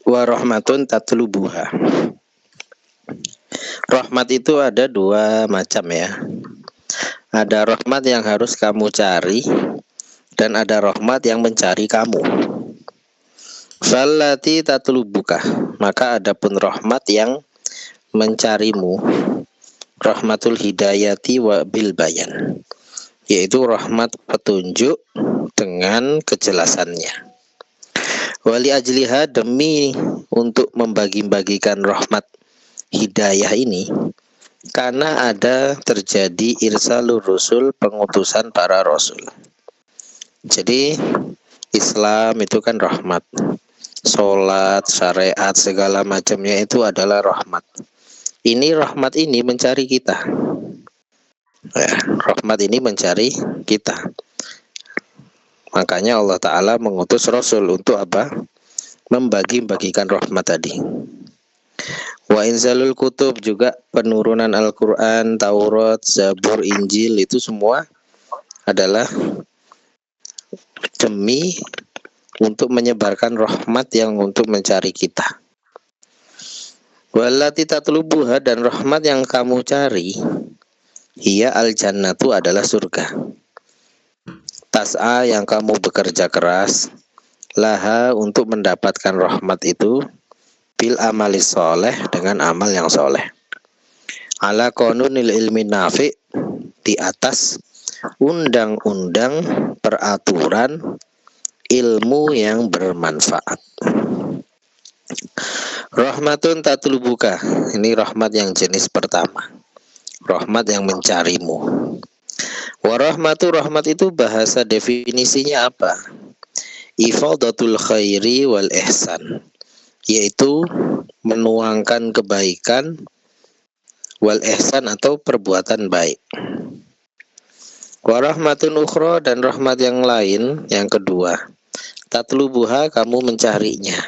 Wa rahmatun tatlubuha. Rahmat itu ada dua macam ya. Ada rahmat yang harus kamu cari dan ada rahmat yang mencari kamu. Fallati tatlubuka, maka adapun rahmat yang mencarimu, rahmatul hidayati wa bil bayan, yaitu rahmat petunjuk dengan kejelasannya. Wali ajliha, demi untuk membagi-bagikan rahmat hidayah ini, karena ada terjadi irsalur rusul, pengutusan para rasul. Jadi Islam itu kan rahmat, sholat, syariat, segala macamnya itu adalah rahmat. Ini rahmat ini mencari kita ya, rahmat ini mencari kita. Makanya Allah Ta'ala mengutus Rasul untuk apa? Membagi-bagikan rahmat tadi. Wa inzalul kutub, juga penurunan Al-Quran, Taurat, Zabur, Injil, itu semua adalah demi untuk menyebarkan rahmat yang untuk mencari kita. Wallati tatlubuha, dan rahmat yang kamu cari, hiya al-jannatu, adalah surga. Tas'a, yang kamu bekerja keras, laha, untuk mendapatkan rahmat itu, bil amali soleh, dengan amal yang soleh. Ala qanunil ilmi nafi, di atas undang-undang peraturan ilmu yang bermanfaat. Rahmatun tatlubuka, ini rahmat yang jenis pertama, rahmat yang mencarimu. Warahmatu, rahmat itu bahasa definisinya apa? Ifadatul khairi wal ihsan, yaitu menuangkan kebaikan, wal ihsan, atau perbuatan baik. Warahmatun ukhra, dan rahmat yang lain, yang kedua, tatlubuha, kamu mencarinya.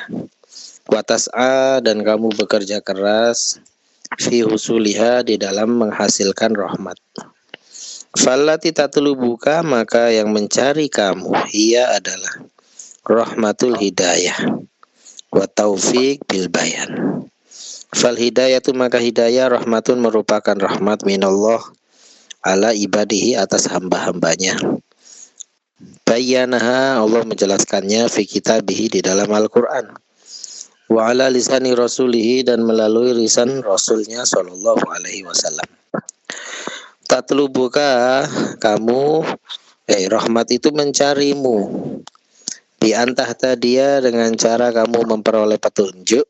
Watas'a, dan kamu bekerja keras, fi husuliha, di dalam menghasilkan rahmat. Fallati tatlubuka, maka yang mencari kamu, ia adalah rahmatul hidayah wa taufiq bil bayan. Fal hidayatu, maka hidayah, rahmatun, merupakan rahmat minallah ala ibadihi, atas hamba-hambanya. Bayanaha, Allah menjelaskannya, fi kitabihi, di dalam Al-Quran. Wa ala lisani rasulihi, dan melalui lisan rasulnya sallallahu alaihi wasallam. Tatlubuka, kamu rahmat itu mencarimu, bi antahta dia, dengan cara kamu memperoleh petunjuk,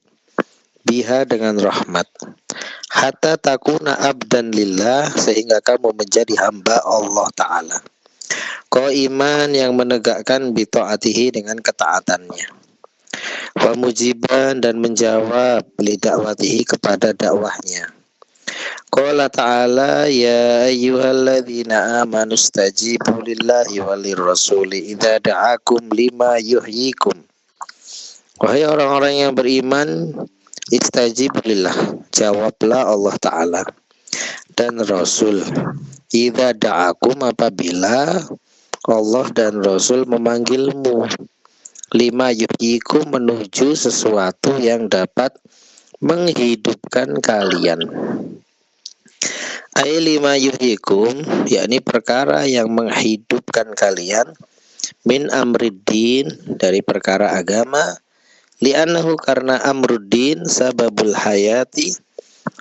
biha, dengan rahmat, hatta takuna abdan lillah, sehingga kamu menjadi hamba Allah Ta'ala, qaiman, yang menegakkan bi ta'atihi, dengan ketaatannya, wa mujiban, dan menjawab li da'watihi, kepada dakwahnya. Qala ta'ala, ya ayyuhalladzina amanu stajibu lillahi walir rasuli idza da'akum lima yuhyikum. Wahai orang-orang yang beriman, istajibu lillah, jawablah Allah Ta'ala dan Rasul, idza da'akum, apabila Allah dan Rasul memanggilmu, lima yuhyikum, menuju sesuatu yang dapat menghidupkan kalian. Ay lima yuhyikum, yakni perkara yang menghidupkan kalian, min amriddin, dari perkara agama, li'annahu, karena amruddin, sababul hayati,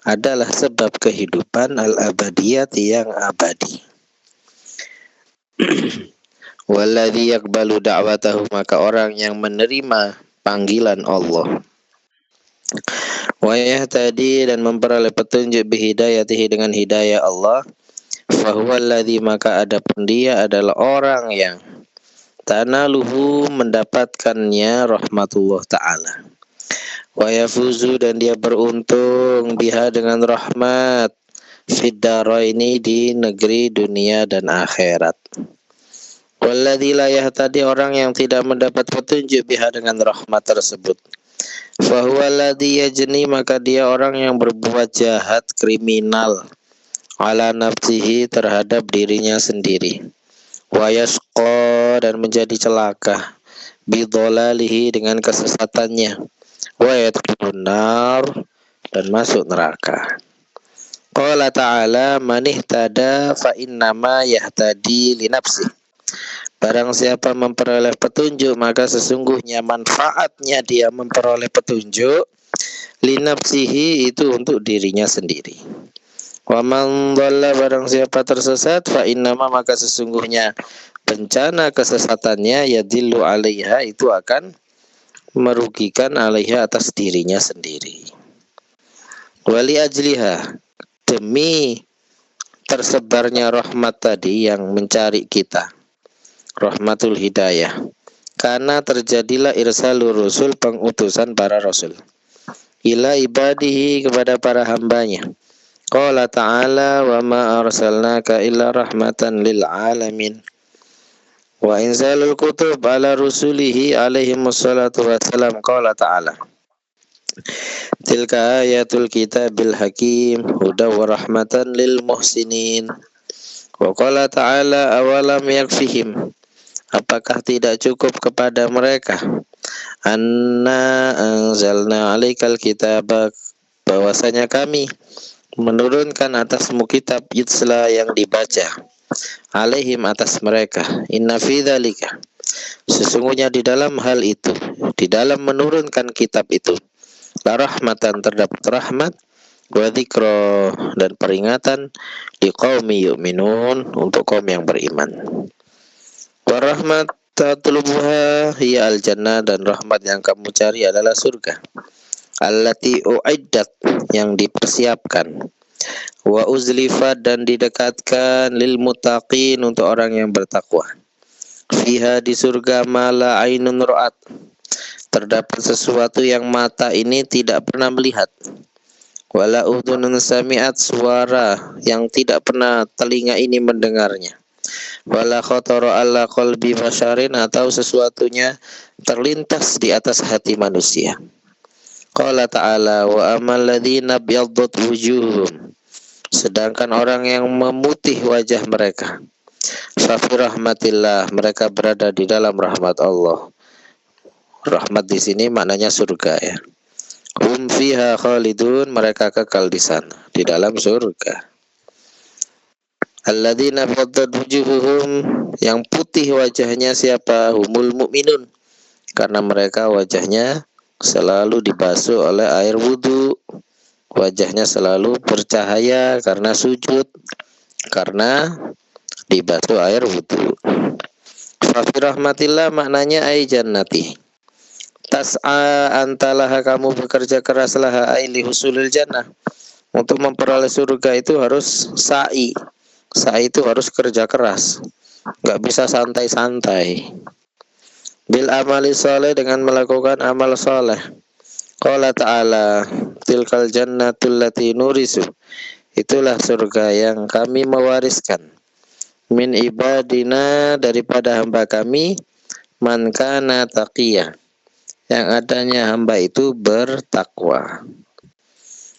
adalah sebab kehidupan, al-abadiyati, yang abadi. Walladzi yaqbalu da'watahu, maka orang yang menerima panggilan Allah, wa yahtadi, dan memperoleh petunjuk, bihidayatihi, dengan hidayah Allah, fahuwallazi, maka adapun dia adalah orang yang tanaluhu, mendapatkannya rahmatullah Ta'ala, wa yafuzu, dan dia beruntung, biha, dengan rahmat, fid daraini, di negeri dunia dan akhirat. Walladzi la yahtadi, orang yang tidak mendapat petunjuk, biha, dengan rahmat tersebut, fahuwaladzi yajni, maka dia orang yang berbuat jahat, kriminal, ala nafsihi, terhadap dirinya sendiri, wa yasqa, dan menjadi celaka, bidolalihi, dengan kesesatannya, wa yadkhulun nar, dan masuk neraka. Qala ta'ala man ihtada fa innama yahtadi li nafsi. Barang siapa memperoleh petunjuk maka sesungguhnya manfaatnya dia memperoleh petunjuk, li nafsihi itu untuk dirinya sendiri. Wa man dhalla, barang siapa tersesat, fa innama maka sesungguhnya bencana kesesatannya yadillu 'alaiha itu akan merugikan 'alaiha atas dirinya sendiri. Wali ajliha, demi tersebarnya rahmat tadi yang mencari kita, rahmatul hidayah, karena terjadilah irsalur rusul, pengutusan para rasul, ila ibadihi, kepada para hambanya. Qala ta'ala wa ma arsalnaka illa rahmatan lil alamin. Wa inzalul kutub ala rusulihi alaihimus salatu wassalam. Qala ta'ala tilka ayatul kitabil hakim huda wa rahmatan lil muhsinin. Wa qala ta'ala awalam yakfihim, apakah tidak cukup kepada mereka, anna anzalna alaikal kitaba, bahwasanya kami menurunkan atasmu kitab, yutsla yang dibaca, alaihim atas mereka, inna fi dzalika, sesungguhnya di dalam hal itu, di dalam menurunkan kitab itu, la rahmatan, terdapat rahmat, wa dzikra, dan peringatan, liqaumi yu'minun, untuk kaum yang beriman. Wa rahmat tatlubuha hiya al-jannah, dan rahmat yang kamu cari adalah surga, allati uiddat, yang dipersiapkan, wa uzlifat, dan didekatkan, lil muttaqin, untuk orang yang bertakwa. Fiha, di surga, ma la ainun ra'at, terdapat sesuatu yang mata ini tidak pernah melihat, wala udhunun sami'at, suara yang tidak pernah telinga ini mendengarnya, wala khatara ala qalbi basyarin, atau sesuatunya terlintas di atas hati manusia. Qala ta'ala wa amal ladzina byaddat wujuhum, sedangkan orang yang memutih wajah mereka, fa fi rahmatillah, mereka berada di dalam rahmat Allah. Rahmat di sini maknanya surga, ya. Hum fiha khalidun, mereka kekal di sana, di dalam surga. Alladzina byaddat wujuhuhum, yang putih wajahnya siapa, humul mu'minun, karena mereka wajahnya selalu dibasuh oleh air wudu, wajahnya selalu bercahaya karena sujud, karena dibasuh air wudu. Fa fi rahmatillah, maknanya ay jannati, tas'a antalah, kamu bekerja keraslah, ay li husulil jannah, untuk memperoleh surga itu harus sa'i. Sa'i itu harus kerja keras, nggak bisa santai-santai. Bil amali soleh, dengan melakukan amal soleh. Qala ta'ala tilkal jannatul lati nurisu, itulah surga yang kami mewariskan, min ibadina, daripada hamba kami, man kana taqiyah, yang adanya hamba itu bertakwa.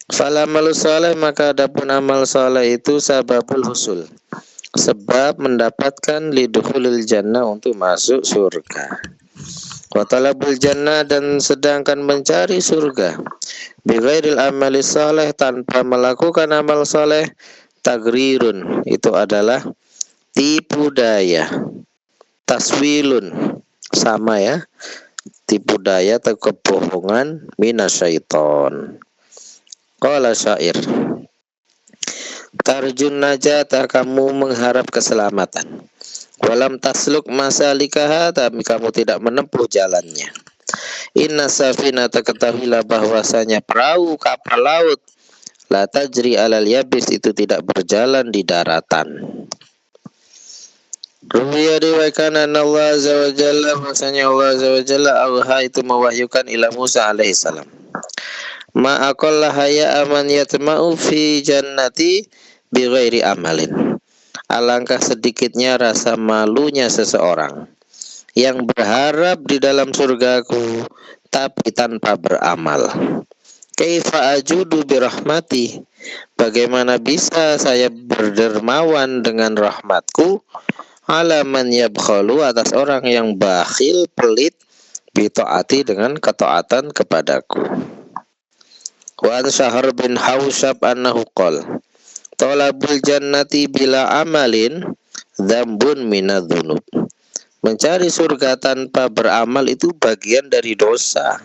Fala amal soleh, maka adapun amal soleh itu sababul husul, sebab mendapatkan lidukhulil jannah, untuk masuk surga. Wa talabul jannah, dan sedangkan mencari surga, bighairil amali soleh, tanpa melakukan amal soleh, tagrirun, itu adalah tipu daya, taswilun, sama ya, tipu daya atau kebohongan, minasyaiton. Qala syair, tarjun najata, kamu mengharap keselamatan, walam tasluk masalikaha, tapi kamu tidak menempuh jalannya. Inna safinata, ketahuilah bahwasanya perahu kapal laut, la tajri alal yabis, itu tidak berjalan di daratan. Ruwiya diwayatkan Allah azza wa jalla, bahwasanya Allah azza wa jalla auha, itu mewahyukan ila Musa alaihi salam, ma aqalla haya aman yatma'u fi jannati bighairi amalin, alangkah sedikitnya rasa malunya seseorang yang berharap di dalam surgaku tapi tanpa beramal. Kaifa ajudu birahmati, bagaimana bisa saya berdermawan dengan rahmatku, ala man yabkhalu, atas orang yang bakhil, pelit, Bitaati dengan ketaatan kepadaku. Wa an Syahr bin Hausyab annahu qala talabul jannati bila amalin dzambun minadz-dzunub. Mencari surga tanpa beramal itu bagian dari dosa.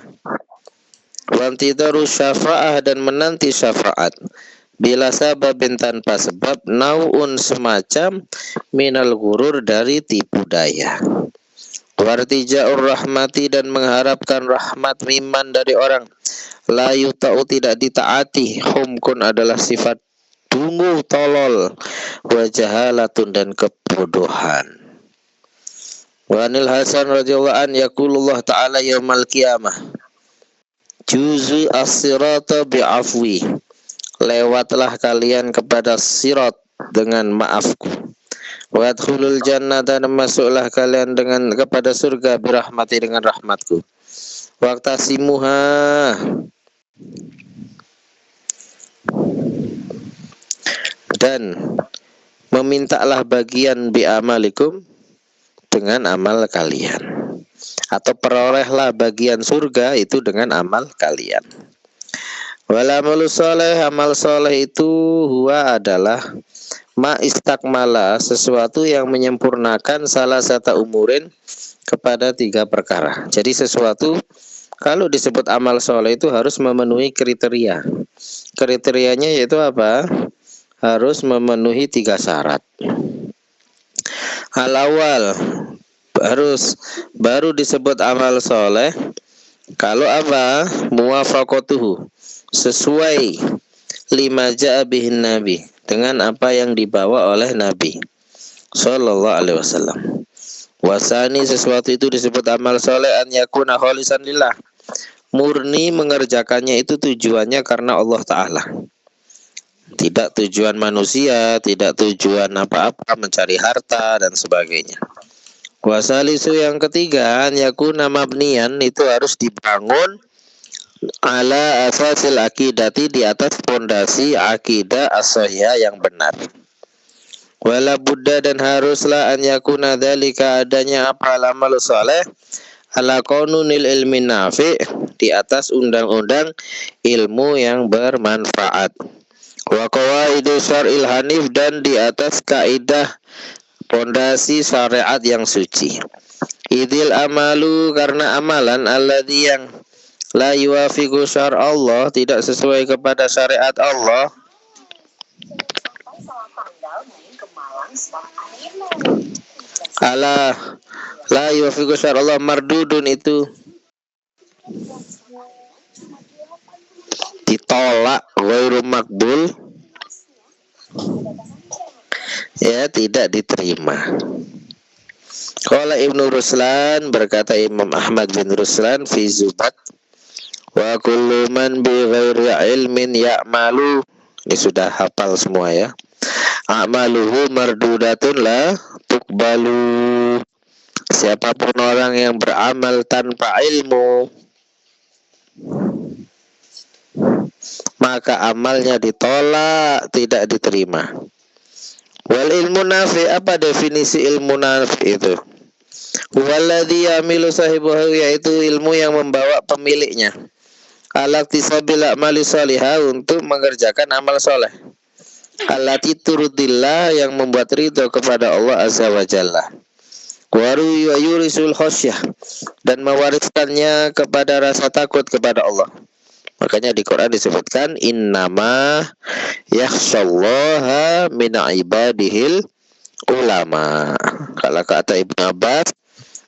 Wa intidaru syafa'ah dan menanti syafaat bila sababin tanpa sebab nau'un semacam minal gurur dari tipu daya. Wartija'ur rahmati dan mengharapkan rahmat miman dari orang la yuta'u tidak ditaati. Humkun adalah sifat dungu tolol wa jahalatun dan kebodohan. Wa anil Hasan radhiyallahu an yaqulullah ta'ala yaumal qiyamah juzu as-sirata bi'afwi, lewatlah kalian kepada sirat dengan maafku. Wa adkhulul jannah dan masuklah kalian dengan kepada surga birahmati dengan rahmatku. Waqtasimuha dan memintalah bagian bi'amalikum dengan amal kalian, atau perolehlah bagian surga itu dengan amal kalian. Wal amalu sholeh, amal soleh itu huwa adalah ma istakmala, sesuatu yang menyempurnakan salah satu umurin kepada 3 perkara. Jadi sesuatu kalau disebut amal soleh itu harus memenuhi kriteria. Kriterianya yaitu apa? Harus memenuhi 3 syarat. Al-awal, baru disebut amal soleh kalau apa? Muwafaqatuhu, sesuai lima ja'a bihin nabi, dengan apa yang dibawa oleh Nabi sallallahu alaihi wasallam. Wasani, sesuatu itu disebut amal soleh an yakuna kholisan lillah, murni mengerjakannya itu tujuannya karena Allah Ta'ala, tidak tujuan manusia, tidak tujuan apa-apa, mencari harta dan sebagainya. Wasalisu, yang ketiga, yakuna mabniyan, itu harus dibangun ala asasil akidati, di atas fondasi akidah as-shahihah yang benar. Wala buddha, dan haruslah an yakuna dzalika, adanya apa, amal saleh ala qanunil ilmi nafi, di atas undang-undang ilmu yang bermanfaat. Wa qawaidu syar'il hanif, dan di atas kaidah pondasi syariat yang suci. Idil amalu, karena amalan alladzi yang la yuwafiqu syar' Allah, tidak sesuai kepada syariat Allah. Ala la yuwafiqu syar' Allah mardudun, itu ditolak, ghairu makbul, ya tidak diterima. Qala Ibnu Ruslan, berkata Imam Ahmad bin Ruslan fi Zubat, wa kullu man bi ghairi ilmin ya'malu, ini sudah hafal semua ya, a'maluhu mardudatun la tuqbalu, siapapun orang yang beramal tanpa ilmu maka amalnya ditolak, tidak diterima. Wal ilmu nafi, apa definisi ilmu nafi itu? Waladhi yamilu sahibuhu, yaitu ilmu yang membawa pemiliknya alaktisabil a'mali salihah, untuk mengerjakan amal soleh, allati turudillah, yang membuat ridho kepada Allah azza wa jalla, waru yurisul khosyah, dan mewariskannya kepada rasa takut kepada Allah. Makanya di Quran disebutkan innama yakhshallaha min ibadihil ulama. Kalau kata Ibnu Abbas,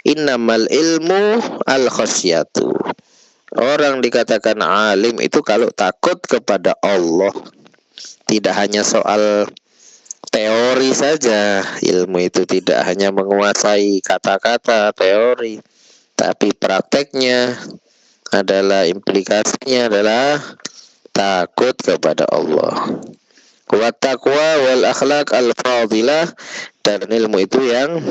innamal ilmu al khasyatu, orang dikatakan alim itu kalau takut kepada Allah. Tidak hanya soal teori saja, ilmu itu tidak hanya menguasai kata-kata teori, tapi prakteknya adalah, implikasinya adalah takut kepada Allah. Wa taqwa wal akhlaq al fadilah, dan ilmu itu yang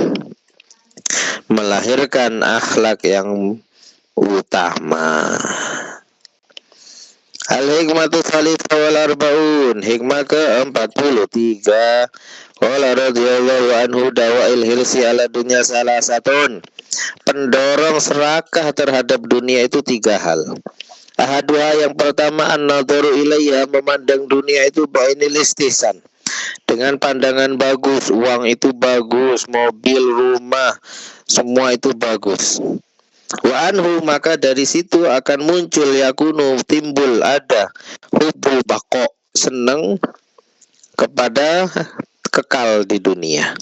melahirkan akhlak yang utama. Al hikmatu tsalitsah wal arbaun, hikmah ke-43. Qala radhiyallahu anhu dawail hirsi ala dunya salasatun, pendorong serakah terhadap dunia itu 3 hal. Ahaduha, yang pertama, an-nadharu ilaiha, memandang dunia itu ba'inil istihsan, dengan pandangan bagus. Uang itu bagus, mobil, rumah, semua itu bagus. Wa anhu, maka dari situ akan muncul, yakunu, timbul, ada hubul baqo, senang kepada kekal di dunia.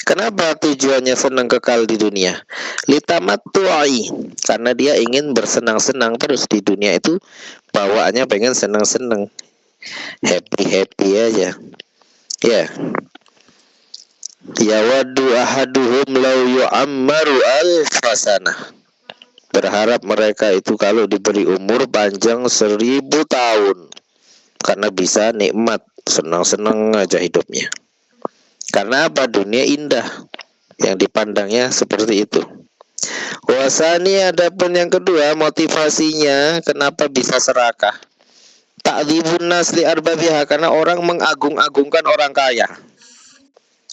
Kenapa tujuannya senang kekal di dunia? Litamattu'i, karena dia ingin bersenang-senang terus di dunia itu, bawaannya pengen senang-senang, happy aja. Ya. Yawaddu ahaduhum law yu'ammaru alfasanah. Berharap mereka itu kalau diberi umur panjang 1000 tahun, karena bisa nikmat, senang-senang aja hidupnya. Karena apa? Dunia indah, yang dipandangnya seperti itu. Wasani, adapun yang kedua, motivasinya kenapa bisa serakah. Ta'dzibun nas li arbabiha, karena orang mengagung-agungkan orang kaya.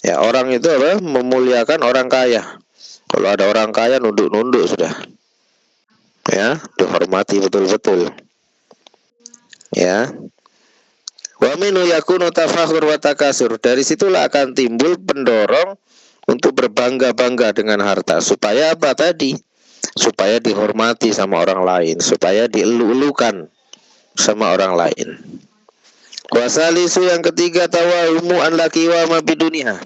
Ya, orang itu apa? Memuliakan orang kaya. Kalau ada orang kaya nunduk-nunduk sudah. Ya, dihormati betul-betul. Ya. Wa minu yakunu tafakhur wa takasur. Dari situlah akan timbul pendorong untuk berbangga-bangga dengan harta. Supaya apa tadi? Supaya dihormati sama orang lain, supaya dielu-elukan sama orang lain. Wasalisu, yang ketiga, tawahumu an laqiwa ma bidunia,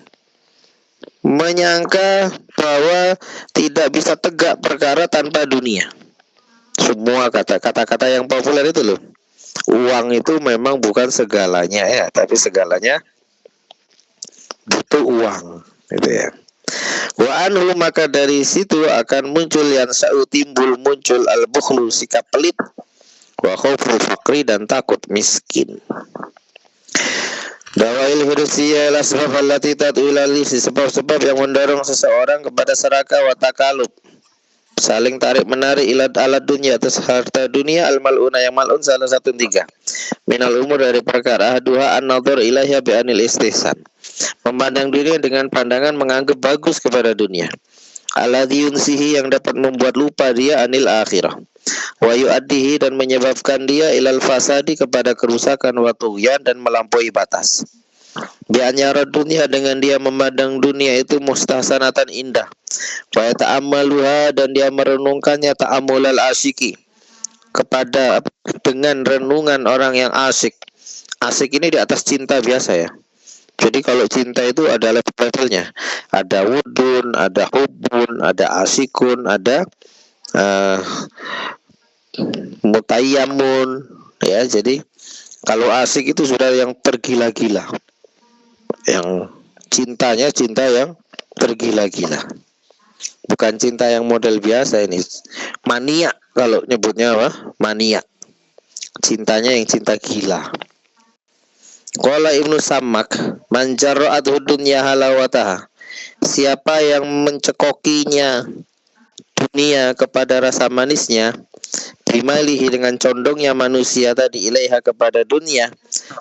menyangka bahwa tidak bisa tegak perkara tanpa dunia. Semua kata-kata yang populer itu loh. Uang itu memang bukan segalanya ya, tapi segalanya butuh uang, gitu ya. Wa anhu, maka dari situ akan muncul yang muncul al-bukhlu, sikap pelit, wa khauful faqri, dan takut miskin. Dawail hirsiyah ila sebab allati tad'u ila lisi, sebab-sebab yang mendorong seseorang kepada serakah, wa takalub, saling tarik menarik, ilad alat dunia, atas harta dunia, al mal'una, yang mal'un salah satu 3 minal umur, dari perkara. Ahaduha an-nadhar ilaiha bi anil istihsan, memandang dunia dengan pandangan menganggap bagus kepada dunia. Alladzi yunsihi, yang dapat membuat lupa dia anil akhirah. Wa yu'addihi, dan menyebabkan dia ilal fasadi, kepada kerusakan, wa tughyan, dan melampaui batas. Bi'anyara dunia, dengan dia memandang dunia itu mustahsanatan, indah. Wa ta'ammaluha, dan dia merenungkannya ta'ammulal asyiki, kepada dengan renungan orang yang asyik. Asyik ini di atas cinta biasa ya. Jadi kalau cinta itu ada level-levelnya. Ada wudun, ada hubun, ada asyikun, ada mutayyamun, ya. Jadi kalau asyik itu sudah yang tergila-gila, yang cintanya cinta yang tergila-gila, bukan cinta yang model biasa ini. Mania, kalau nyebutnya apa? Mania. Cintanya yang cinta gila. Qala Ibnu Sammak, man jarra'at dunya halawataha, siapa yang mencekokinya dunia kepada rasa manisnya, bimalihi, dengan condongnya manusia tadi, ilaiha, kepada dunia,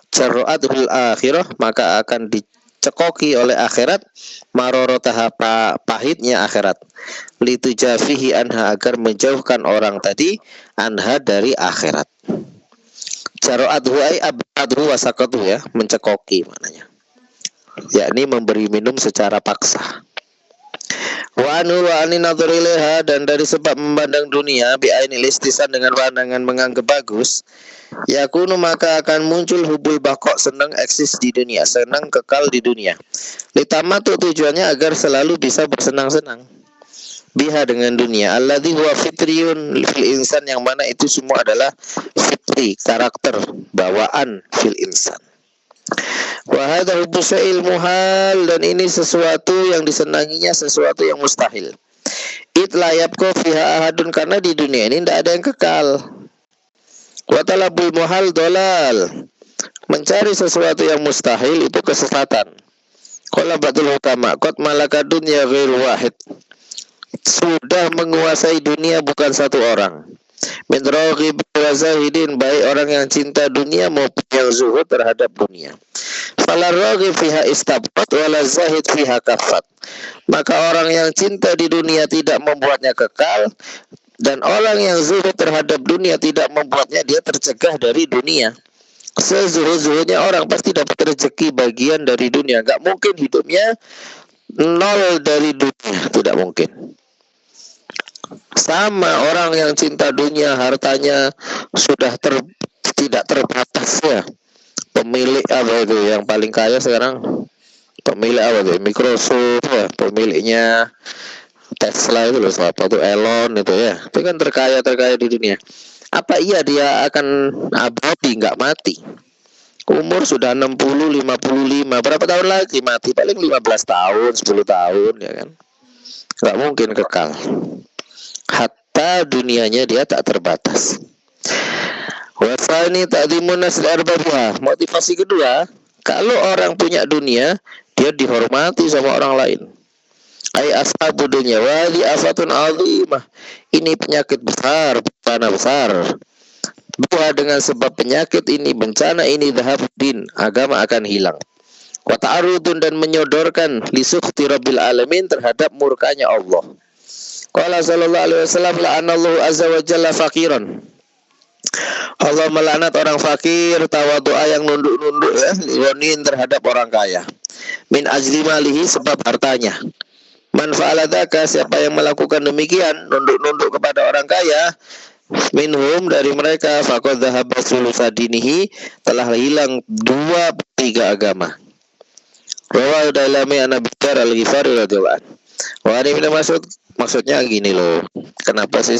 jarra'atul akhirah, maka akan dicekoki oleh akhirat, marorotaha, pahitnya akhirat, litujafihi anha, agar menjauhkan orang tadi anha, dari akhirat. Jara'athu ay abadhu wasaqatuh, ya, mencekoki maknanya, yakni memberi minum secara paksa. Wa anu wa ani nadhar ilaiha, dan dari sebab memandang dunia bi ainil istisan, dengan pandangan menganggap bagus, yakunu, maka akan muncul hubul baqo, senang eksis di dunia, senang kekal di dunia. Litamatu, tujuannya agar selalu bisa bersenang-senang biha, dengan dunia. Alladzi huwa fitriyun fil insan, yang mana itu semua adalah fitri, karakter, bawaan fil insan. Wa hadza hubusail muhal, dan ini sesuatu yang disenanginya, sesuatu yang mustahil. It la yabqa fiha ahadun, karena di dunia ini tidak ada yang kekal. Wa talabul muhal dolal, mencari sesuatu yang mustahil itu kesesatan. Qala ba'dul hukama, qad malaka dunya ghairu wahid, sudah menguasai dunia bukan satu orang. Min raghib wa zahidin, baik orang yang cinta dunia maupun yang zuhud terhadap dunia. Fala raghib fiha istabqat wala zahid fiha kafat. Maka orang yang cinta di dunia tidak membuatnya kekal, dan orang yang zuhud terhadap dunia tidak membuatnya dia tercegah dari dunia. Sezuhud-zuhudnya orang pasti dapat rezeki bagian dari dunia. Gak mungkin hidupnya nol dari dunia, tidak mungkin. Sama orang yang cinta dunia, hartanya sudah tidak terbatas ya. Pemilik apa itu yang paling kaya sekarang? Pemilik apa itu? Microsoft ya, pemiliknya Tesla itu loh, siapa tuh, Elon itu ya. Itu kan terkaya di dunia. Apa iya dia akan abadi, nggak mati? Umur sudah 60, 55, berapa tahun lagi mati? Paling 15 tahun, 10 tahun ya kan. Nggak mungkin kekal. Hatta dunianya dia tak terbatas. Wasani ta'dhimun nasl arbabiha. Motivasi kedua, kalau orang punya dunia, dia dihormati sama orang lain. Ai ashabu dunya wali afatun azimah. Ini penyakit besar, bencana besar. Buah dengan sebab penyakit ini, bencana ini, dhahabuddin, agama akan hilang. Wa ta'arudun, dan menyodorkan li sukhti rabbil alamin, terhadap murkanya Allah. Qala sallallahu alaihi wasallam, la'anallahu azza wa jalla faqiran. Allah melaknat orang fakir, tawadu'a yang nunduk-nunduk ya, liwanin terhadap orang kaya. Min ajli malihi, sebab hartanya. Man fa'ala dzaka, siapa yang melakukan demikian, nunduk-nunduk kepada orang kaya, minhum, dari mereka, faqad dhahaba sulusa dinihi, telah hilang 2/3 agama. Rawahu Dailami an Abi Dzar al-Ghifari radhiyallahu anhu. Wah, ini Mas'ud, maksudnya gini loh. Kenapa sih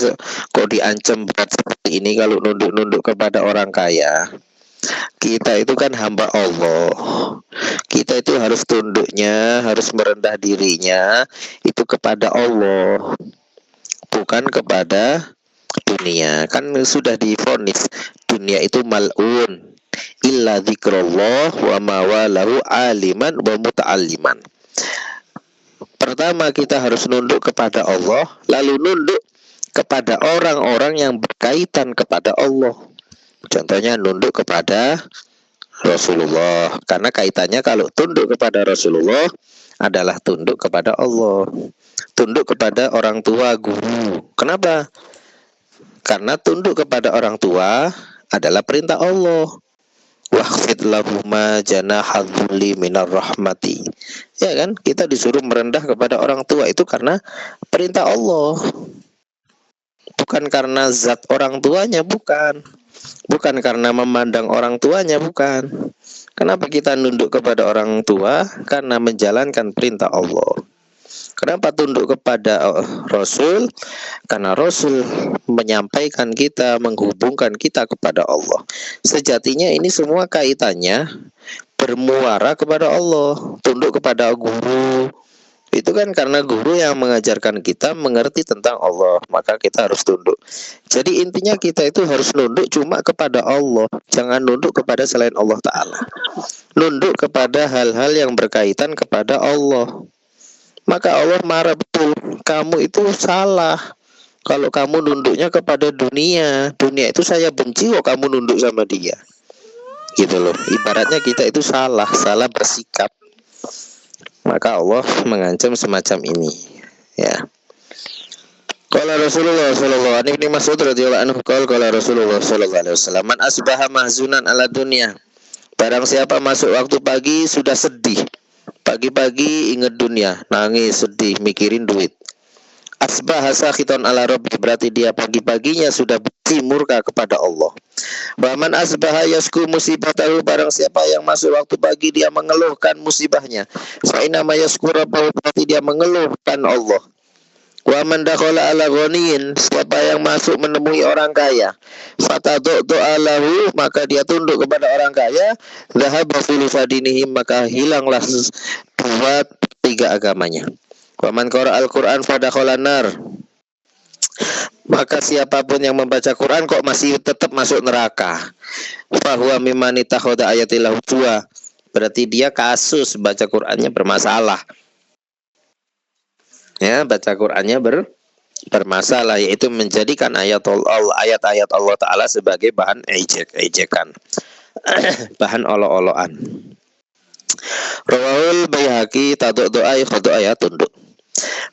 kok diancam berat seperti ini kalau nunduk-nunduk kepada orang kaya? Kita itu kan hamba Allah. Kita itu harus tunduknya, harus merendah dirinya itu kepada Allah, bukan kepada dunia. Kan sudah divonis dunia itu mal'un illa dzikrullah wa ma walahu aliman wa muta'alliman. Pertama kita harus nunduk kepada Allah, lalu nunduk kepada orang-orang yang berkaitan kepada Allah. Contohnya nunduk kepada Rasulullah, karena kaitannya kalau tunduk kepada Rasulullah adalah tunduk kepada Allah. Tunduk kepada orang tua, guru. Kenapa? Karena tunduk kepada orang tua adalah perintah Allah. Wahfid lahuma janahadzulli minar rahmati. Ya kan? Kita disuruh merendah kepada orang tua itu karena perintah Allah. Bukan karena zat orang tuanya, bukan. Bukan karena memandang orang tuanya, bukan. Kenapa kita nunduk kepada orang tua? Karena menjalankan perintah Allah. Kenapa tunduk kepada Rasul? Karena Rasul menyampaikan kita, menghubungkan kita kepada Allah. Sejatinya ini semua kaitannya bermuara kepada Allah. Tunduk kepada guru, itu kan karena guru yang mengajarkan kita mengerti tentang Allah, maka kita harus tunduk. Jadi intinya kita itu harus nunduk cuma kepada Allah, jangan nunduk kepada selain Allah Ta'ala. Nunduk kepada hal-hal yang berkaitan kepada Allah. Maka Allah marah betul, kamu itu salah kalau kamu nunduknya kepada dunia. Dunia itu saya benci kok kamu nunduk sama dia, gitu loh. Ibaratnya kita itu salah bersikap. Maka Allah mengancam semacam ini, ya. Qala Rasulullah sallallahu alaihi wasallam, Mas'ud radhiyallahu anhu qala Rasulullah sallallahu alaihi wasallam, man asbaha mahzunan ala dunya, barang siapa masuk waktu pagi sudah sedih, pagi-pagi ingat dunia, nangis, sedih, mikirin duit. Asbaha sakhiton ala rabbi, berarti dia pagi-paginya sudah benci, murka kepada Allah. Wa man asbaha yasku musibatahu, barang siapa yang masuk waktu pagi dia mengeluhkan musibahnya, fa inna ma yasku rabbahu, berarti dia mengeluhkan Allah. Wa man dakhala ala ghaniyin, siapa yang masuk menemui orang kaya, fataddu alahu, maka dia tunduk kepada orang kaya, dhahaba thulutsa dinihi, maka hilanglah 2/3 agamanya. Wa man qara'a al-Qur'an fadakhala nar, maka siapapun yang membaca Quran kok masih tetap masuk neraka, fahuwa mimman ittakhadha ayatillah huzwa, berarti dia kasus baca Qurannya bermasalah. Ya, baca Qurannya bermasalah, yaitu menjadikan ayat-ayat Allah Ta'ala sebagai bahan ejekan, bahan olo-oloan. Rawahul Baihaqi tadu'du'ai khudu'aya tunduk.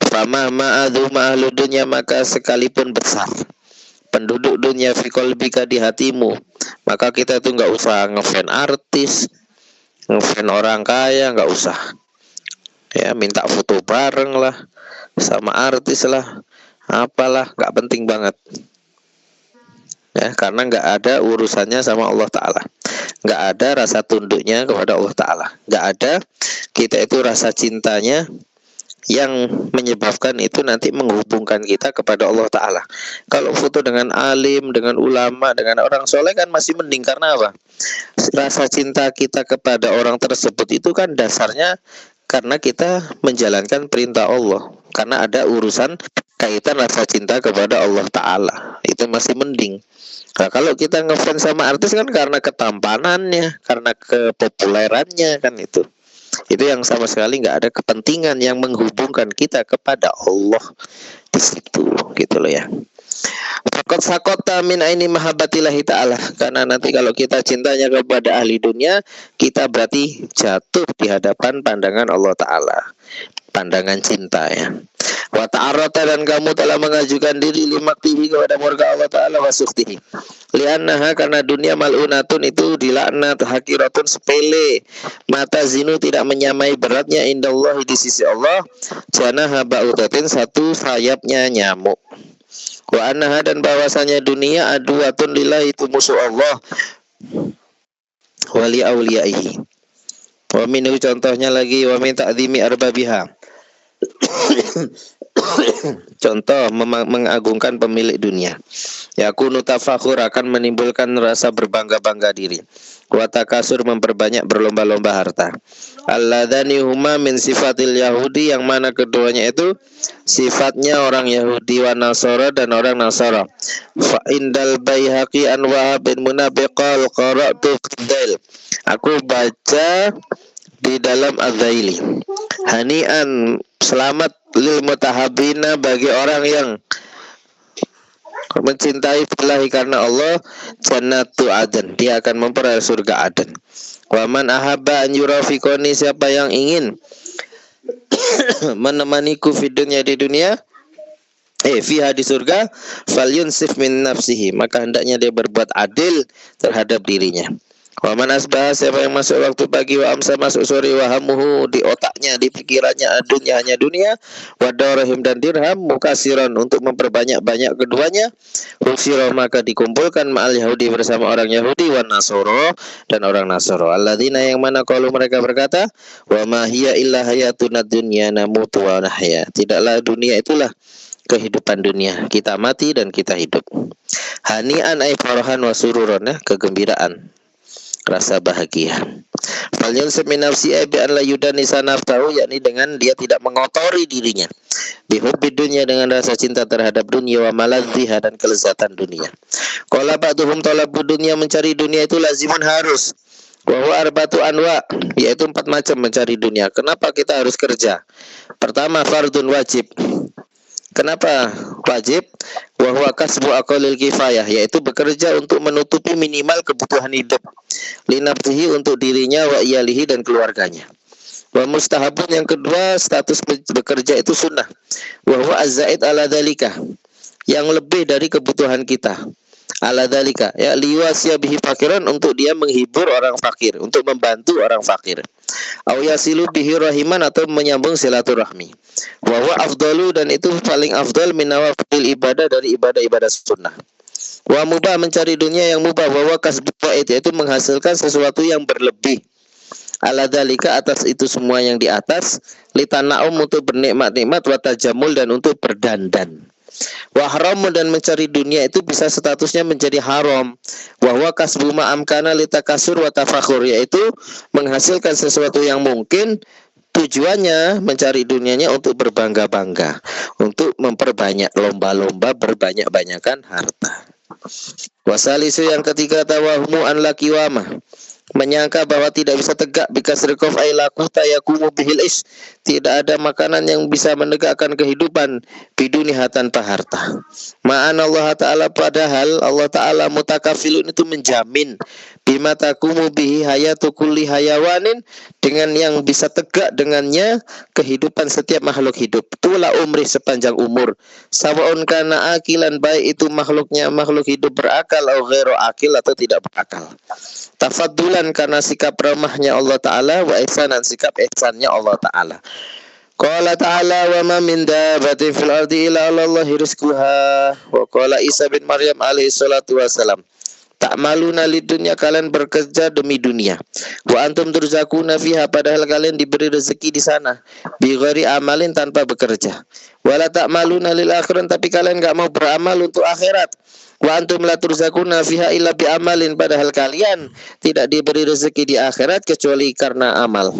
Fama ma'adhu ma'ahlu dunya, maka sekalipun besar penduduk dunia fi qalbika, di hatimu, maka kita tuh nggak usah ngefan artis, ngefan orang kaya, nggak usah. Ya, minta foto bareng lah sama artis lah, apalah, nggak penting banget. Ya, karena nggak ada urusannya sama Allah Ta'ala, nggak ada rasa tunduknya kepada Allah Ta'ala, nggak ada kita itu rasa cintanya yang menyebabkan itu nanti menghubungkan kita kepada Allah Ta'ala. Kalau foto dengan alim, dengan ulama, dengan orang soleh kan masih mending. Karena apa? Rasa cinta kita kepada orang tersebut itu kan dasarnya karena kita menjalankan perintah Allah, karena ada urusan kaitan rasa cinta kepada Allah Ta'ala, itu masih mending. Nah, kalau kita ngefans sama artis kan karena ketampanannya, karena kepopulerannya, kan itu yang sama sekali nggak ada kepentingan yang menghubungkan kita kepada Allah di situ, gitu loh ya. Fakot sakota min aini mahabbatillahi ta'ala, karena nanti kalau kita cintanya kepada ahli dunia, kita berarti jatuh di hadapan pandangan Allah Ta'ala, pandangan cinta ya. Wa ta'arrata, dan kamu telah mengajukan diri limaktihi, kepada murka Allah Ta'ala, wa sukhtihi, liannaha, karena dunia mal'unatun, itu dilaknat, hakiratun, sepele, mata zinu, tidak menyamai beratnya, indallahi, di sisi Allah, janaha ba'udatin, satu sayapnya nyamuk. Wa annaha, dan bahwasanya dunia aduwatun lillah, itu musuh Allah, wali awliyaihi. Wa minhu, contohnya lagi, wa min ta'zimi arbabiha, contoh mengagungkan pemilik dunia. Yakunu tafakhur, akan menimbulkan rasa berbangga-bangga diri. Wa takasur, memperbanyak berlomba-lomba harta. Alladzani huma min sifatil Yahudi, yang mana keduanya itu sifatnya orang Yahudi, wa Nasara, dan orang Nasara. Fa indal Baihaqi an Wahab bin Munabiqal qara'tu Fiddail, aku baca di dalam Az-Zaili, hani'an, selamat, lil mutahabina, bagi orang yang mencintai billahi, karena Allah, jannatu aden, dia akan memperoleh surga Aden. Wa man ahabba an yurafiqoni, siapa yang ingin menemaniku di dunia, fiha, di surga, falyunsif min nafsihi, maka hendaknya dia berbuat adil terhadap dirinya. Wa man asbah, siapa yang masuk waktu pagi, wa amsa, masuk sore, wa hamuhu, di otaknya, di pikirannya, adunya, hanya dunia, wa darahim, dan dirham, mukasiran, untuk memperbanyak-banyak keduanya, husira, maka dikumpulkan ma'al Yahudi, bersama orang Yahudi, wa Nasoro, dan orang Nasoro. Alladzina, yang mana qalu, mereka berkata, wa ma hiya illa hayatuna dunya namutu wa nahya, tidaklah dunia itulah kehidupan dunia, kita mati dan kita hidup. Hani'an ay farahan wa sururan, kegembiraan, rasa bahagia. Falyunsib min nafsi bi an la yudanisa nafsahu, yakni dengan dia tidak mengotori dirinya, bihubbi dunya, dengan rasa cinta terhadap dunia, wa maladhiha, dan kelezatan dunia. Qala ba'duhum talabu dunya, mencari dunia itu lazimun, harus, wa huwa arbatu anwa, yaitu 4 macam mencari dunia. Kenapa kita harus kerja? Pertama, fardun, wajib. Kenapa wajib? Wa huwa kasbu aqallil kifayah, yaitu bekerja untuk menutupi minimal kebutuhan hidup, linafsihi, untuk dirinya, wa iyalihi, dan keluarganya. Wa mustahabun, yang kedua, status bekerja itu sunnah, wa huwa az-zaid ala dzalika, yang lebih dari kebutuhan kita, ala dzalika, ya, liwasya bihi fakiran, untuk dia menghibur orang fakir, untuk membantu orang fakir. Au yasilu bihi rahiman, atau menyambung silaturahmi. Wa huwa afdalu, dan itu paling afdal, min nawafil ibadah, dari ibadah-ibadah sunnah. Wa mubah, mencari dunia yang mubah, wa huwa kasbu faid, yaitu menghasilkan sesuatu yang berlebih, ala dzalika, atas itu semua yang di atas, litana'um, untuk bernikmat-nikmat, wa tajamul, dan untuk berdandan. Wa haram, dan mencari dunia itu bisa statusnya menjadi haram, wa huwa kasbu ma amkana litakasur wa tafakhur, yaitu menghasilkan sesuatu yang mungkin, tujuannya mencari dunianya untuk berbangga-bangga, untuk memperbanyak lomba-lomba, berbanyak-banyakan harta. Wasalisu, yang ketiga, tawahmu an laqiwamah, menyangka bahwa tidak bisa tegak, bikasrikof ay laku tayakumu bihil is, tidak ada makanan yang bisa menegakkan kehidupan biduniha tanpa harta. Ma'an Allah Ta'ala, padahal Allah Ta'ala mutakafilun itu menjamin bima takumu bihi hayatu kulli hayawanin, dengan yang bisa tegak dengannya kehidupan setiap makhluk hidup. Tula umri, sepanjang umur. Sawaun kana akilan, baik itu makhluk hidup berakal atau ghairu akil, atau tidak berakal. Tafaddulan, karena sikap ramahnya Allah Ta'ala, wa ihsanan, sikap ihsannya Allah Ta'ala. Qala ta'ala wa ma min dabbatin fil ardi illa 'alallahi rizquha. Wa qala Isa bin Maryam alaihi salatu wasalam, ta'maluna lid dunya, kalian bekerja demi dunia. Wa antum turzakuna fiha, padahal kalian diberi rezeki di sana. Bi ghairi amalin, tanpa bekerja. Wala ta'maluna lil akhirat, tapi kalian enggak mau beramal untuk akhirat. Wa antum la turzakuna fiha illa bi amalin, padahal kalian tidak diberi rezeki di akhirat kecuali karena amal.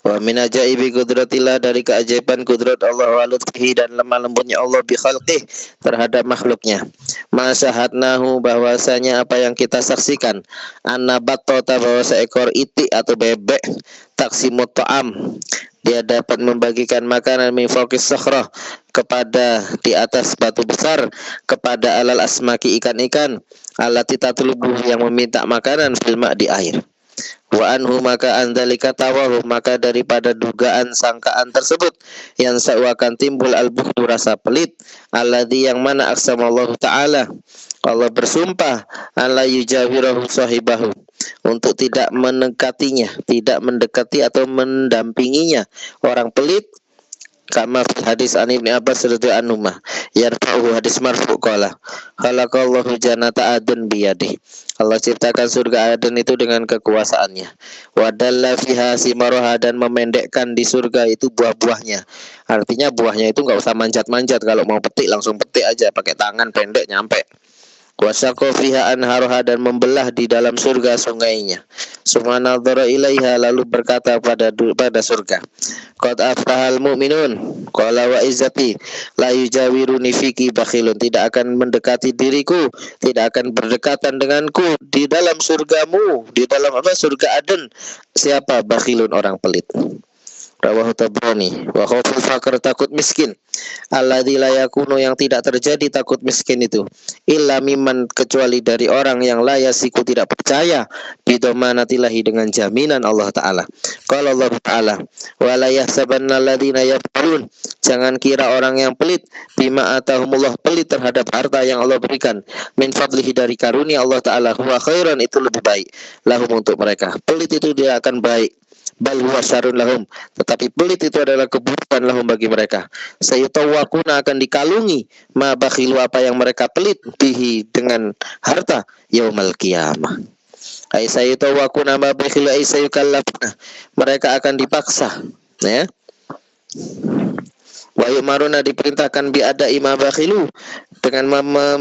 Wa min ajaibi qudratillah, dari keajaiban kudrat Allah, wa lutfihi, dan lemah lembutnya Allah, bi khalqih, terhadap makhluknya. Masyahadnahu, bahwasanya apa yang kita saksikan, annabattota, bahwa seekor itik atau bebek, taksimut ta'am, dia dapat membagikan makanan min fawqis sakhrah, kepada di atas batu besar, kepada alal asmaki, ikan-ikan, allati tatlubu, yang meminta makanan, filma, di air. Wa anhu, maka andalika tawahu, maka daripada dugaan sangkaan tersebut, yang seakan timbul al-bukhdu, rasa pelit, alladzi, yang mana aqsamallahu ta'ala, Allah bersumpah, alla yujawirahu sahibahu, untuk tidak mendekatinya, tidak mendekati atau mendampinginya orang pelit. Kama fil hadis an Ibnu Abbas radhiyallahu anhu ma yarfa'u, hadis marfu, qala khalaqallahu jannata adun biyadih, Allah ciptakan surga Aden itu dengan kekuasaannya. Wa dalla fiha simaroha, dan memendekkan di surga itu buah-buahnya. Artinya buahnya itu enggak usah manjat-manjat, kalau mau petik langsung petik aja pakai tangan pendek nyampe. Wasaqo fiha anharuha, dan membelah di dalam surga sungainya. Subhanallah ilaiha, lalu berkata pada surga, qad aflahal mu'minun, qala wa izzati la yujawiruni fiki bakhilun, tidak akan mendekati diriku, tidak akan berdekatan denganku di dalam surgamu, di dalam surga Aden, siapa? Bakhilun, orang pelit. Rawahu Tabrani. Wa khauful faqr, takut miskin, alladzi la yakunu, yang tidak terjadi takut miskin itu, illa mimman, kecuali dari orang yang la yasiku, tidak percaya, bidomanatillahi, dengan jaminan Allah Ta'ala. Qala Allah Ta'ala, wa la yahsabanna alladzina yabkhulun, jangan kira orang yang pelit, bima atahumullah, pelit terhadap harta yang Allah berikan, min fadlihi, dari karunia Allah Ta'ala, huwa khairan, itu lebih baik, lahum, untuk mereka. Pelit itu dia akan baik, bal huwa syarrun lahum, tetapi pelit itu adalah keburukan lahum, bagi mereka. Sayutawakuna, akan dikalungi, ma bakhilu, apa yang mereka pelit, bihi, dengan harta, yaumal qiyamah. Ai sayutawakuna ma bakhilu, ai sayukallafuna, mereka akan dipaksa, ya. Wa yumaruna, diperintahkan biada ima bakhilu, dengan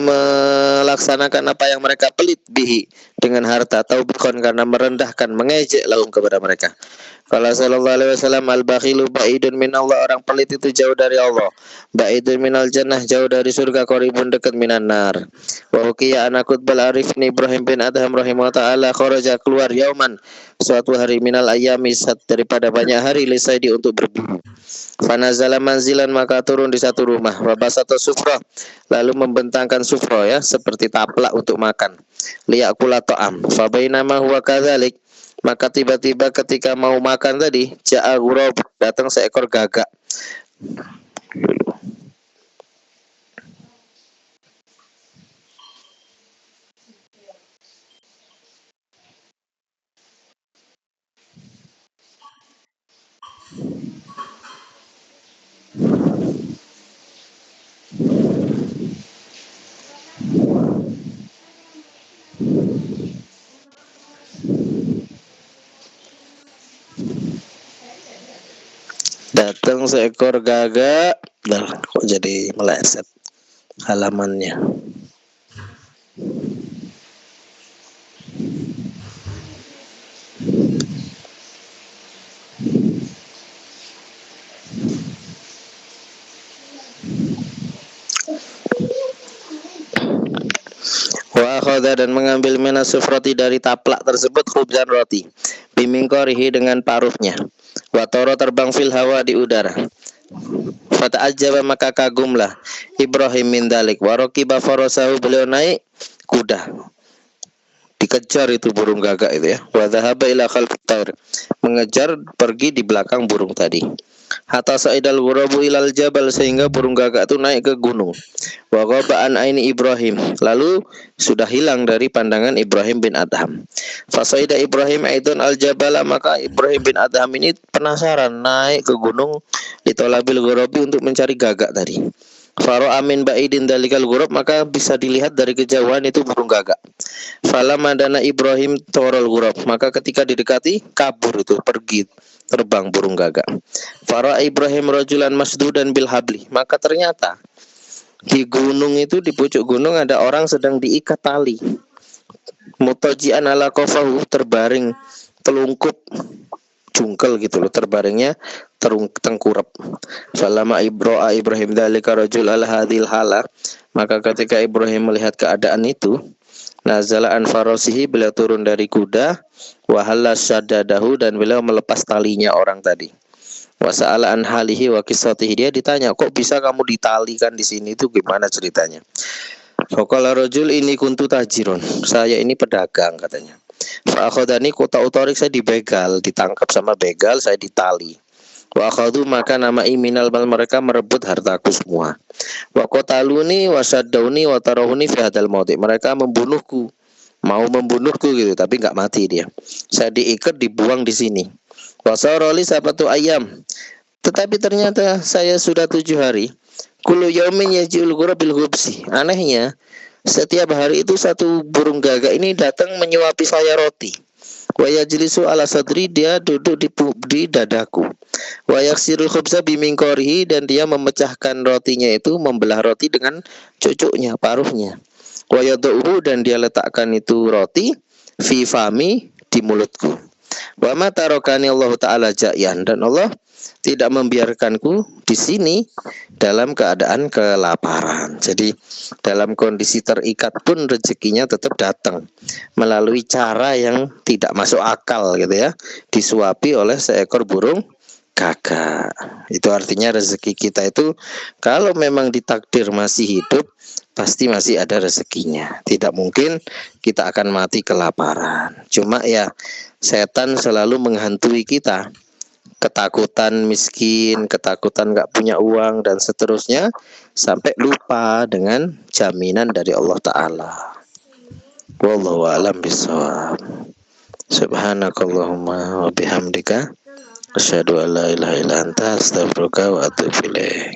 melaksanakan apa yang mereka pelit, bihi, dengan harta, taubikon, karena merendahkan, mengejek, lahum, kepada mereka. Kalau sallallahu alaihi wasallam, al-bakhilu ba'idun minallah, orang pelit itu jauh dari Allah, ba'idun minal jannah, jauh dari surga, qaribun, dekat, minan nar. Wa hukiya anakut bal arifin Ibrahim bin Adham rahimahullah ta'ala, kharaja, keluar, yauman, suatu hari, minal ayami, daripada banyak hari, lisaidi, untuk berburu. Fanazala manzilan, maka turun di satu rumah, wabasata sufrah, lalu membentangkan sufrah, ya, seperti taplak untuk makan, liyakula ta'am. Fabainama huwa kadzalik, maka tiba-tiba ketika mau makan tadi, ja'a ghurab, datang seekor gagak. Datang seekor gagak. Kok jadi meleset halamannya. Wa akhadha dan mengambil minas sufrati dari taplak tersebut khubzan roti bimingkorihi dengan paruhnya wa tara terbang fil hawa di udara. Fata'ajjaba maka kagumlah Ibrahim min dalik wa raqiba farasahu, beliau naik kuda, dikejar itu burung gagak itu ya. Wa dhahaba ila khalfit tair, mengejar pergi di belakang burung tadi. Hatta sa'idal ghurabu ilal jabal, sehingga burung gagak itu naik ke gunung. Wa ghaba an aini Ibrahim, lalu sudah hilang dari pandangan Ibrahim bin Adham. Fasaida Ibrahim aidun al jabala, maka Ibrahim bin Adham ini penasaran naik ke gunung litolabil ghurabi untuk mencari gagak tadi. Faro amin ba'idin dalikal ghurab, maka bisa dilihat dari kejauhan itu burung gagak. Fala madana Ibrahim torol ghurab, maka ketika didekati kabur itu, pergi terbang burung gagak. Faro Ibrahim rajulan masdudan bil habli, maka ternyata di gunung itu, di pucuk gunung ada orang sedang diikat tali. Mutajian ala kofahu, terbaring telungkup jungkel gitu loh, terbaringnya tengkurap. Falama Ibrahim dalika rajul ala hadil hala, maka ketika Ibrahim melihat keadaan itu, nazala an farasihi, beliau turun dari kuda, wa halla shaddadahu, dan beliau melepas talinya orang tadi. Wa sa'ala an halihi wa qissatihi, dia ditanya, kok bisa kamu ditalikan di sini, itu gimana ceritanya? Faqala rajul ini kuntu tajirun, saya ini pedagang katanya. Fa akhadani kota utorik, saya dibegal, ditangkap sama begal, saya ditali. Wa akhadu, maka nama iminal mal, mereka merebut hartaku semua. Wa qataluni wa saddauni wa tarahuni fi hadal mauti, mereka membunuhku, mau membunuhku gitu, tapi enggak mati dia. Saya diikat, dibuang di sini. Wa sarali sabatu ayam, tetapi ternyata saya sudah 7 hari. Kullu yaumin yajul ghurabil ghubsi, anehnya setiap hari itu satu burung gagak ini datang menyuapi saya roti. Wa yajlisu ala sadri, dia duduk di dadaku. Wa yaksirul khubza bimingkorihi, dan dia memecahkan rotinya itu, membelah roti dengan cucuknya, paruhnya. Wa yadu'uhu, dan dia letakkan itu roti fi fami, di mulutku. Wa ma tarakani Allah taala ja'yan, dan Allah tidak membiarkanku di sini dalam keadaan kelaparan. Jadi dalam kondisi terikat pun rezekinya tetap datang melalui cara yang tidak masuk akal gitu ya, disuapi oleh seekor burung gagak. Itu artinya rezeki kita itu kalau memang ditakdir masih hidup, pasti masih ada rezekinya. Tidak mungkin kita akan mati kelaparan. Cuma ya setan selalu menghantui kita, ketakutan miskin, ketakutan gak punya uang, dan seterusnya, sampai lupa dengan jaminan dari Allah Ta'ala. Wallahu a'lam bishawab. Subhanakallahumma wa bihamdika asyhadu an la ilaha illa anta astaghfiruka wa atubu ilaik.